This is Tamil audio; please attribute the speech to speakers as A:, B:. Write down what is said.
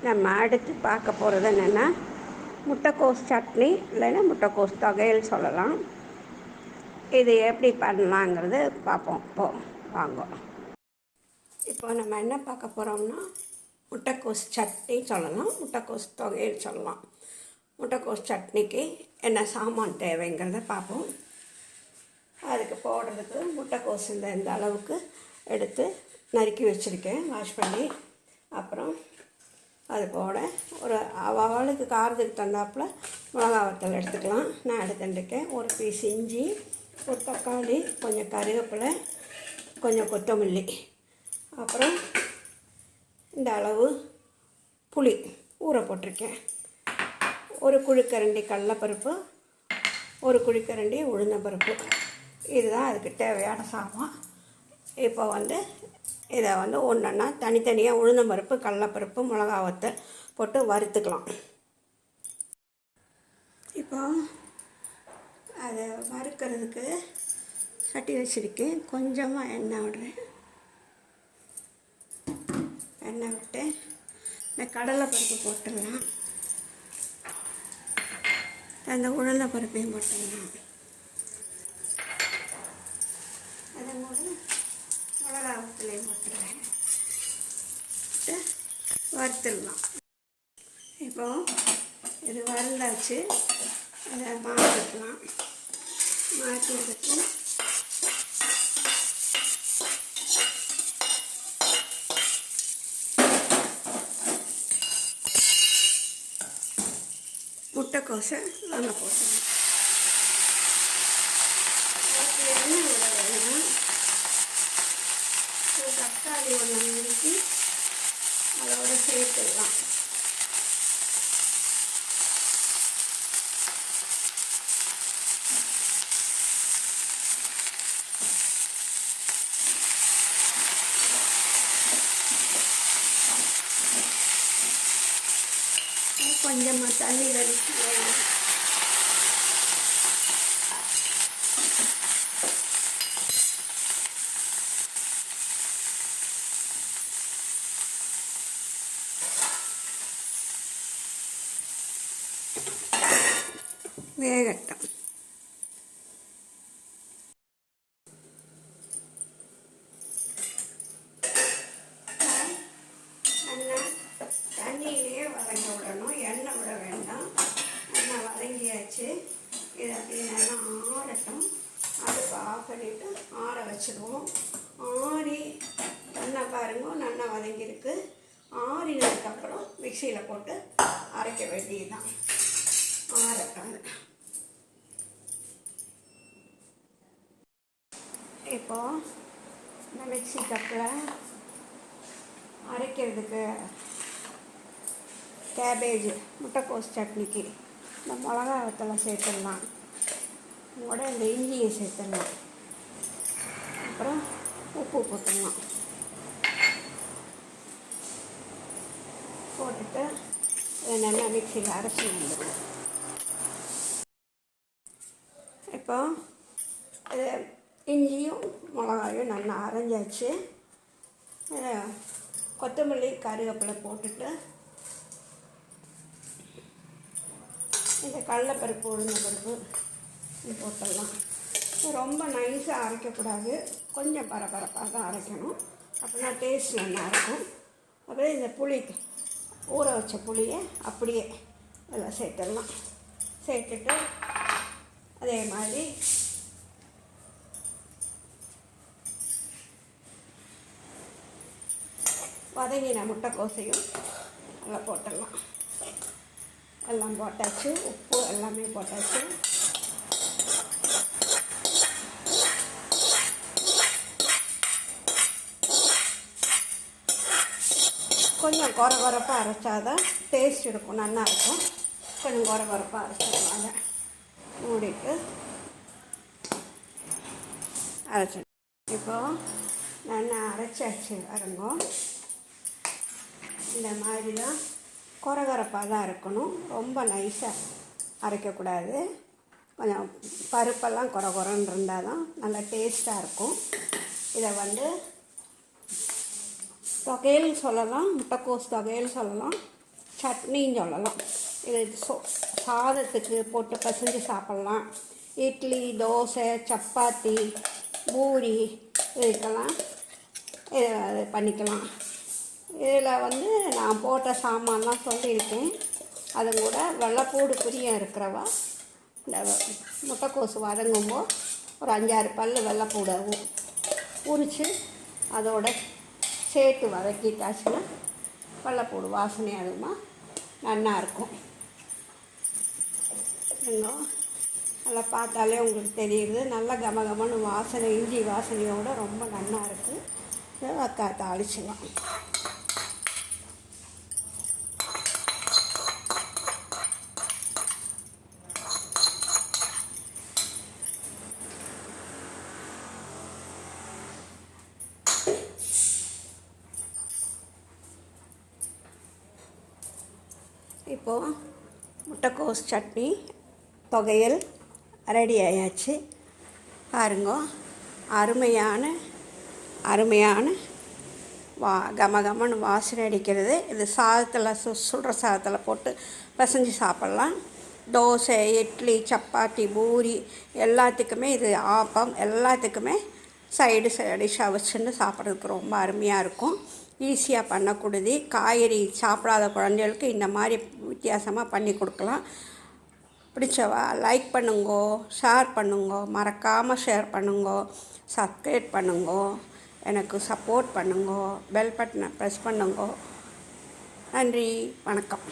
A: நம்ம அடுத்து பார்க்க போகிறது என்னென்னா முட்டைக்கோஸ் சட்னி இல்லைன்னா முட்டைக்கோஸ் தொகையல் சொல்லலாம். இது எப்படி பண்ணலாங்கிறது பார்ப்போம். இப்போது வாங்க. இப்போ நம்ம என்ன பார்க்க போகிறோம்னா முட்டைக்கோஸ் சட்னி சொல்லலாம், முட்டைக்கோஸ் தொகையல் சொல்லலாம். முட்டைக்கோஸ் சட்னிக்கு என்ன சாமான் தேவைங்கிறத பார்ப்போம். அதுக்கு போடுறதுக்கு முட்டைக்கோஸ் இந்த அளவுக்கு எடுத்து நறுக்கி வச்சுருக்கேன், வாஷ் பண்ணி. அப்புறம் அது போட ஒரு அவளுக்கு காரத்துக்கு தந்தாப்பில் மிளகா வத்தல் எடுத்துக்கலாம். நான் எடுத்துட்டுருக்கேன். ஒரு பீஸ் இஞ்சி, ஒரு தக்காளி, கொஞ்சம் கருவேப்பிலை, கொஞ்சம் கொத்தமல்லி, அப்புறம் இந்த அளவு புளி ஊற போட்டிருக்கேன். ஒரு குழிக்கரண்டி கடலைப்பருப்பு, ஒரு குழிக்கரண்டி உளுந்தம்பருப்பு. இதுதான் அதுக்கு தேவையான சாமான். இப்போ இதை ஒன்றா தனித்தனியாக உளுந்தம்பருப்பு, கடலைப்பருப்பு, மிளகா வத்தல் போட்டு வறுத்துக்கலாம். இப்போ அதை வறுக்கிறதுக்கு சட்டி வச்சுருக்கேன். கொஞ்சமாக எண்ணெய் விடுறேன். எண்ணெய் விட்டு இந்த கடலைப்பருப்பு போட்டுடலாம். அந்த உளுந்தம்பருப்பையும் போட்டுடலாம். அதை கூட மிளகா வத்தலையும் போட்டுடுறேன். வறுத்துடலாம். இப்போ இது வறுந்தாச்சு. அதை மாற்றிக்கலாம். மாற்றிட்டு முட்டைக்கோஸை நல்லா போட்டுடலாம். எண்ணெய் விட வேண்டாம். தக்காளி ஒன்று நறுக்கி அதோடு சேர்த்துடலாம். கொஞ்சமாக தண்ணி வடிச்சு வேகட்டும். தண்ணியிலேயே வதங்க விடணும், எண்ணெய் விட வேண்டாம். எண்ணெய் வதங்கியாச்சு. இது அப்படியே நல்லா ஆறட்டும். அடுப்பு ஆஃப் பண்ணிவிட்டு ஆற வச்சுடுவோம். ஆறி நல்லா பாருங்க, நல்லா வதங்கியிருக்கு. ஆறினதுக்கப்புறம் மிக்சியில் போட்டு அரைக்க வேண்டியதுதான். ஆறட்டும். இப்போது இந்த மிக்சி கப்பில் அரைக்கிறதுக்கு கேபேஜ் முட்டைக்கோஸ் சட்னிக்கு இந்த மிளகா வத்தலை சேர்த்துடலாம். கூட இந்த இஞ்சியை சேர்த்துடலாம். அப்புறம் உப்பு போட்டுடலாம். போட்டுட்டு இதை நல்லா மிக்சியில் அரைச்சி வந்துடும். இப்போ இது இஞ்சியும் மிளகாயும் நல்லா அரைஞ்சாச்சு. கொத்தமல்லி, கருவேப்பிலை போட்டுட்டு இந்த கடலைப்பருப்பு, உளுந்தம்பருப்பு போட்டுடலாம். ரொம்ப நைஸாக அரைக்கக்கூடாது, கொஞ்சம் பரபரப்பாக தான் அரைக்கணும். அப்படின்னா டேஸ்ட் நல்லா இருக்கும். அப்புறம் இந்த புளி, ஊற வச்ச புளியை அப்படியே அதில் சேர்த்துடலாம். சேர்த்துட்டு அதே மாதிரி வதங்கின முட்டைக்கோசையும் நல்லா போட்டுடலாம். எல்லாம் போட்டாச்சு. உப்பு எல்லாமே போட்டாச்சு. கொஞ்சம் குறப்பாக அரைச்சாதான் டேஸ்ட் இருக்கும், நல்லா இருக்கும். கொஞ்சம் குறப்பாக அரைச்சிடுவாங்க. மூடிட்டு அரைச்சி இப்போது நல்லா அரைச்சாச்சு. பாருங்க, இந்த மாதிரி தான் குறப்பாக தான் இருக்கணும். ரொம்ப நைஸாக அரைக்கக்கூடாது. கொஞ்சம் பருப்பெல்லாம் குறன்னு இருந்தால் தான் நல்லா டேஸ்ட்டாக இருக்கும். இதை தொகையல் சொல்லலாம், முட்டைக்கோஸ் தொகையல் சொல்லலாம், சட்னின்னு சொல்லலாம். இது சாதத்துக்கு போட்டு பசைஞ்சு சாப்பிட்லாம். இட்லி, தோசை, சப்பாத்தி, பூரி இதுக்கெல்லாம் இதை பண்ணிக்கலாம். இதில் நான் போட்ட சாமான்லாம் சொல்லியிருக்கேன். அது கூட வெள்ளைப்பூடு பிரியம் இருக்கிறவா இந்த முட்டைக்கோசு வதங்கும்போது ஒரு 5-6 பல் வெள்ளைப்பூடை உரித்து அதோட சேர்த்து வதக்கிட்டாச்சுன்னா வெள்ளைப்பூடு வாசனை அதுமா நல்லா இருக்கும். நல்லா பார்த்தாலே உங்களுக்கு தெரியுது. நல்லா கமகமன்னு வாசனை, இஞ்சி வாசனையோடு ரொம்ப நல்லா இருக்குது. இதை தாளிச்சிடலாம். இப்போது முட்டைக்கோஸ் சட்னி தொகையல் ரெடி ஆயாச்சு. பாருங்க, அருமையான கமகமன்னு வாசனை அடிக்கிறது. இது சாதத்தில் சுடுற சாதத்தில் போட்டு பசைஞ்சு சாப்பிட்லாம். தோசை, இட்லி, சப்பாத்தி, பூரி எல்லாத்துக்குமே இது ஆப்பம் எல்லாத்துக்குமே சைடு டிஷ்ஷாக வச்சுன்னு சாப்பிட்றதுக்கு ரொம்ப அருமையாக இருக்கும். ஈஸியாக பண்ணக்கூடியது. காய்கறி சாப்பிடாத குழந்தைகளுக்கு இந்த மாதிரி வித்தியாசமாக பண்ணி கொடுக்கலாம். பிடிச்சவா லைக் பண்ணுங்கோ, ஷேர் பண்ணுங்கோ, மறக்காமல் ஷேர் பண்ணுங்கோ, சப்ஸ்கிரைப் பண்ணுங்கோ, எனக்கு சப்போர்ட் பண்ணுங்கோ, பெல் பட்டனை ப்ரெஸ் பண்ணுங்கோ. நன்றி, வணக்கம்.